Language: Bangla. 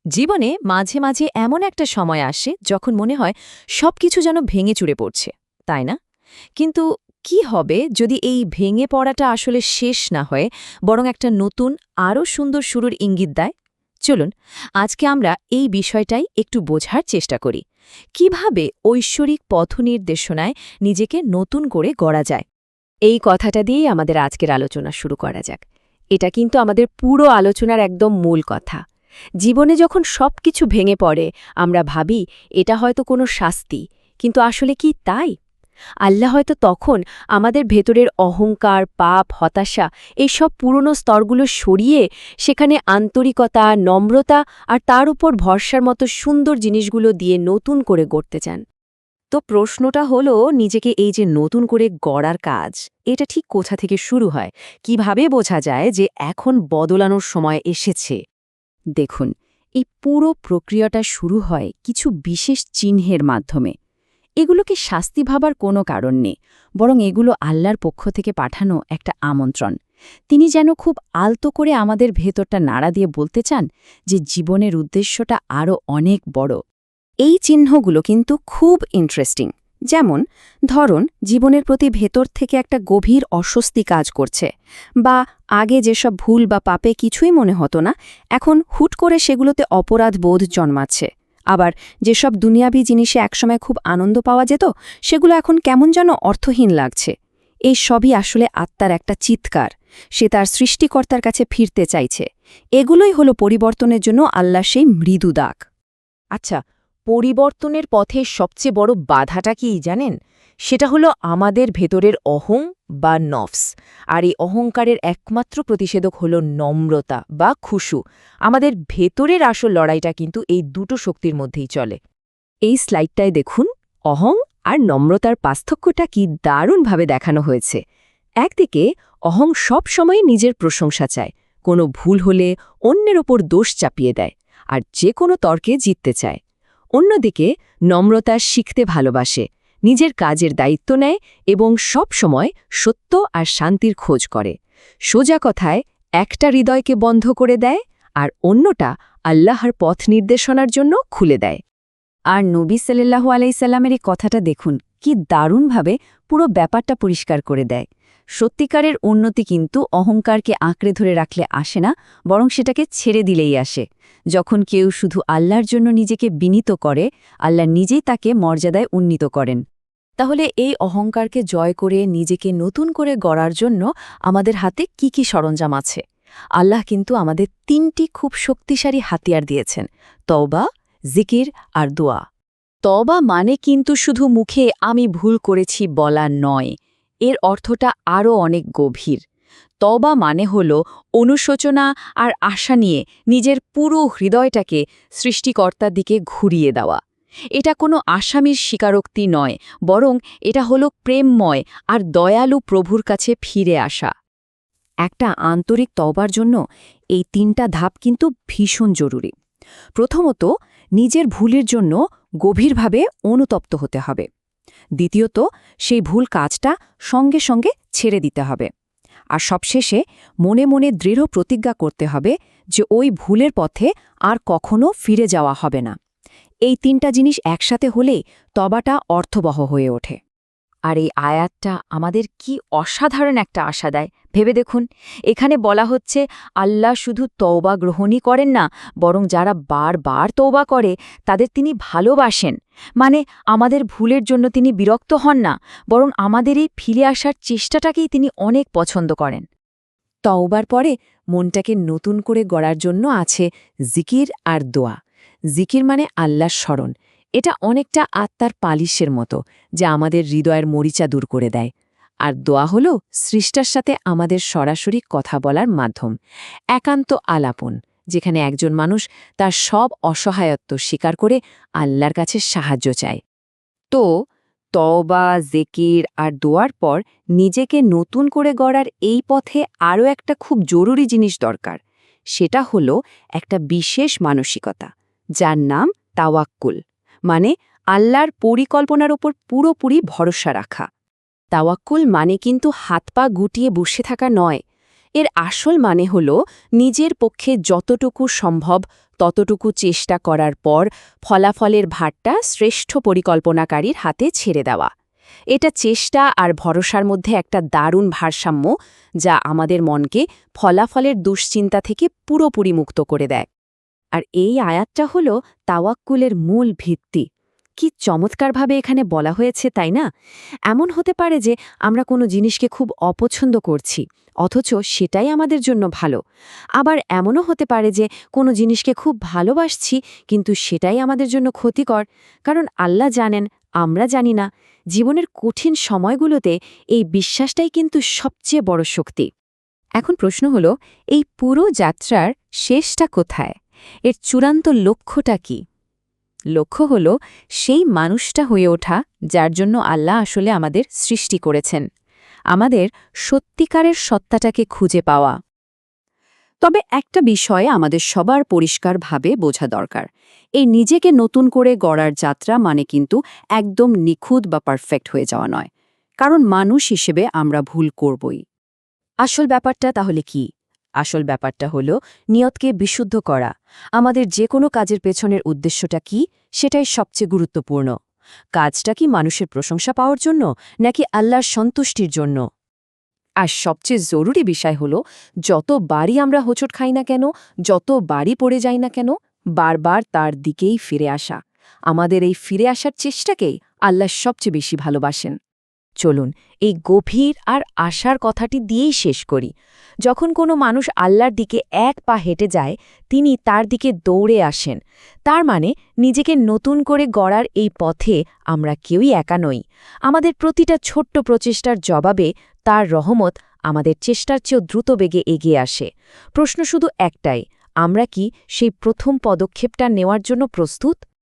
জীবনে মাঝে মাঝে এমন একটা সময় আসে যখন মনে হয় সবকিছু যেন ভেঙে চুরে পড়ছে, তাই না? কিন্তু কি হবে যদি এই ভেঙে পড়াটা আসলে শেষ না হয়ে বরং একটা নতুন আরও সুন্দর শুরুর ইঙ্গিত দেয়? চলুন আজকে আমরা এই বিষয়টাই একটু বোঝার চেষ্টা করি। কিভাবে ঐশ্বরিক পথনির্দেশনায় নিজেকে নতুন করে গড়া যায়। এই কথাটা দিয়েই আমাদের আজকের আলোচনা শুরু করা যাক। এটা কিন্তু আমাদের পুরো আলোচনার একদম মূল কথা। জীবনে যখন সবকিছু ভেঙে পড়ে আমরা ভাবি এটা হয়তো কোনো শাস্তি, কিন্তু আসলে কি তাই? আল্লাহ হয়তো তখন আমাদের ভেতরের অহংকার, পাপ, হতাশা এইসব পুরনো স্তরগুলো সরিয়ে সেখানে আন্তরিকতা, নম্রতা আর তার উপর ভরসার মতো সুন্দর জিনিসগুলো দিয়ে নতুন করে গড়তে চান। তো প্রশ্নটা হলো, নিজেকে এই যে নতুন করে গড়ার কাজ, এটা ঠিক কোথা থেকে শুরু হয়? কিভাবে বোঝা যায় যে এখন বদলানোর সময় এসেছে? দেখুন, এই পুরো প্রক্রিয়াটা শুরু হয় কিছু বিশেষ চিহ্নের মাধ্যমে। এগুলোকে শাস্তি ভাবার কোনো কারণ নেই, বরং এগুলো আল্লাহর পক্ষ থেকে পাঠানো একটা আমন্ত্রণ। তিনি যেন খুব আলতো করে আমাদের ভেতরটা নাড়া দিয়ে বলতে চান যে জীবনের উদ্দেশ্যটা আরও অনেক বড়। এই চিহ্নগুলো কিন্তু খুব ইন্টারেস্টিং। যেমন ধরুন, জীবনের প্রতি ভেতর থেকে একটা গভীর অস্বস্তি কাজ করছে, বা আগে যেসব ভুল বা পাপে কিছুই মনে হতো না, এখন হুট করে সেগুলোতে অপরাধ বোধ জন্মাচ্ছে। আবার যেসব দুনিয়াবি জিনিসে একসময় খুব আনন্দ পাওয়া যেত, সেগুলো এখন কেমন যেন অর্থহীন লাগছে। এই সবই আসলে আত্মার একটা চিৎকার। সে তার সৃষ্টিকর্তার কাছে ফিরতে চাইছে। এগুলোই হলো পরিবর্তনের জন্য আল্লাহ সেই মৃদু ডাক। আচ্ছা, পরিবর্তনের পথে সবচেয়ে বড় বাধাটা কি জানেন? সেটা হলো আমাদের ভেতরের অহং বা নফস। আর এই অহংকারের একমাত্র প্রতিষেধক হলো নম্রতা বা খুশু। আমাদের ভেতরের আসল লড়াইটা কিন্তু এই দুটো শক্তির মধ্যেই চলে। এই স্লাইডটায় দেখুন, অহং আর নম্রতার পার্থক্যটা কি দারুণভাবে দেখানো হয়েছে। একদিকে অহং সব সময় নিজের প্রশংসা চায়, কোনো ভুল হলে অন্যের ওপর দোষ চাপিয়ে দেয়, আর যে কোনো তর্কে জিততে চায়। অন্যদিকে নম্রতা শিখতে ভালোবাসে, নিজের কাজের দায়িত্ব নেয় এবং সব সময় সত্য আর শান্তির খোঁজ করে। সোজা কথায়, একটা হৃদয়কে বন্ধ করে দেয় আর অন্যটা আল্লাহর পথ নির্দেশনার জন্য খুলে দেয়। আর নবী সাল্লাল্লাহু আলাইহি সাল্লামের এই কথাটা দেখুন, কি দারুণভাবে পুরো ব্যাপারটা পরিষ্কার করে দেয়। সত্যিকারের উন্নতি কিন্তু অহংকারকে আঁকড়ে ধরে রাখলে আসে না, বরং সেটাকে ছেড়ে দিলেই আসে। যখন কেউ শুধু আল্লাহর জন্য নিজেকে বিনীত করে, আল্লাহ নিজেই তাকে মর্যাদায় উন্নীত করেন। তাহলে এই অহংকারকে জয় করে নিজেকে নতুন করে গড়ার জন্য আমাদের হাতে কি কি সরঞ্জাম আছে? আল্লাহ কিন্তু আমাদের তিনটি খুব শক্তিশালী হাতিয়ার দিয়েছেন: তওবা, জিকির আর দোয়া। তওবা মানে কিন্তু শুধু মুখে আমি ভুল করেছি বলা নয়, এর অর্থটা আরও অনেক গভীর। তওবা মানে হল অনুশোচনা আর আশা নিয়ে নিজের পুরো হৃদয়টাকে সৃষ্টিকর্তার দিকে ঘুরিয়ে দেওয়া। এটা কোনো আসামির স্বীকারোক্তি নয়, বরং এটা হলো প্রেমময় আর দয়ালু প্রভুর কাছে ফিরে আসা। একটা আন্তরিক তওবার জন্য এই তিনটা ধাপ কিন্তু ভীষণ জরুরি। প্রথমত, নিজের ভুলের জন্য গভীরভাবে অনুতপ্ত হতে হবে। দ্বিতীয়ত, সেই ভুল কাজটা সঙ্গে সঙ্গে ছেড়ে দিতে হবে। আর সবশেষে মনে মনে দৃঢ় প্রতিজ্ঞা করতে হবে যে ওই ভুলের পথে আর কখনো ফিরে যাওয়া হবে না। এই তিনটা জিনিস একসাথে হলেই তওবাটা অর্থবহ হয়ে ওঠে। আর এই আয়াতটা আমাদের কি অসাধারণ একটা আশা দেয় ভেবে দেখুন। এখানে বলা হচ্ছে, আল্লাহ শুধু তওবা গ্রহণই করেন না, বরং যারা বারবার তওবা করে তাদের তিনি ভালোবাসেন। মানে আমাদের ভুলের জন্য তিনি বিরক্ত হন না, বরং আমাদের এই ফিরে আসার চেষ্টাটাকেই তিনি অনেক পছন্দ করেন। তওবার পরে মনটাকে নতুন করে গড়ার জন্য আছে জিকির আর দোয়া। জিকির মানে আল্লাহর স্মরণ। এটা অনেকটা আত্মার পালিশের মতো, যা আমাদের হৃদয়ের মরিচা দূর করে দেয়। আর দোয়া হল সৃষ্টার সাথে আমাদের সরাসরি কথা বলার মাধ্যম, একান্ত আলাপন, যেখানে একজন মানুষ তার সব অসহায়ত্ব স্বীকার করে আল্লাহর কাছে সাহায্য চায়। তো তওবা, জিকির আর দোয়ার পর নিজেকে নতুন করে গড়ার এই পথে আরও একটা খুব জরুরি জিনিস দরকার। সেটা হলো একটা বিশেষ মানসিকতা, যার নাম তাওয়াক্কুল। মানে আল্লাহর পরিকল্পনার ওপর পুরোপুরি ভরসা রাখা। তাওয়াক্কুল মানে কিন্তু হাত পা গুটিয়ে বসে থাকা নয়। এর আসল মানে হল নিজের পক্ষে যতটুকু সম্ভব ততটুকু চেষ্টা করার পর ফলাফলের ভারটা শ্রেষ্ঠ পরিকল্পনাকারীর হাতে ছেড়ে দেওয়া। এটা চেষ্টা আর ভরসার মধ্যে একটা দারুণ ভারসাম্য, যা আমাদের মনকে ফলাফলের দুশ্চিন্তা থেকে পুরোপুরি মুক্ত করে দেয়। আর এই আয়াতটা হল তাওয়াক্কুলের মূল ভিত্তি। কি চমৎকারভাবে এখানে বলা হয়েছে, তাই না? এমন হতে পারে যে আমরা কোনো জিনিসকে খুব অপছন্দ করছি, অথচ সেটাই আমাদের জন্য ভালো। আবার এমনও হতে পারে যে কোনো জিনিসকে খুব ভালোবাসছি, কিন্তু সেটাই আমাদের জন্য ক্ষতিকর, কারণ আল্লাহ জানেন, আমরা জানি না। জীবনের কঠিন সময়গুলোতে এই বিশ্বাসটাই কিন্তু সবচেয়ে বড় শক্তি। এখন প্রশ্ন হল, এই পুরো যাত্রার শেষটা কোথায়? এর চূড়ান্ত লক্ষ্যটা কি? লক্ষ্য হল সেই মানুষটা হয়ে ওঠা যার জন্য আল্লাহ আসলে আমাদের সৃষ্টি করেছেন, আমাদের সত্যিকারের সত্তাটাকে খুঁজে পাওয়া। তবে একটা বিষয়ে আমাদের সবার পরিষ্কারভাবে বোঝা দরকার, এই নিজেকে নতুন করে গড়ার যাত্রা মানে কিন্তু একদম নিখুঁত বা পারফেক্ট হয়ে যাওয়া নয়, কারণ মানুষ হিসেবে আমরা ভুল করবই। আসল ব্যাপারটা তাহলে কি? আসল ব্যাপারটা হল নিয়তকে বিশুদ্ধ করা। আমাদের যে কোনো কাজের পেছনের উদ্দেশ্যটা কি, সেটাই সবচেয়ে গুরুত্বপূর্ণ। কাজটা কি মানুষের প্রশংসা পাওয়ার জন্য, নাকি আল্লাহর সন্তুষ্টির জন্য? আর সবচেয়ে জরুরি বিষয় হল, যতবারই আমরা হোঁচট খাই না কেন, যতবারই পড়ে যাই না কেন, বারবার তার দিকেই ফিরে আসা। আমাদের এই ফিরে আসার চেষ্টাকেই আল্লাহ সবচেয়ে বেশি ভালোবাসেন। চলুন এই গভীর আর আশার কথাটি দিয়েই শেষ করি। যখন কোনো মানুষ আল্লাহর দিকে এক পা হেঁটে যায়, তিনি তার দিকে দৌড়ে আসেন। তার মানে নিজেকে নতুন করে গড়ার এই পথে আমরা কেউই একা নই। আমাদের প্রতিটা ছোট্ট প্রচেষ্টার জবাবে তার রহমত আমাদের চেষ্টার চেয়েও দ্রুত বেগে এগিয়ে আসে। প্রশ্ন শুধু একটাই, আমরা কি সেই প্রথম পদক্ষেপটা নেওয়ার জন্য প্রস্তুত?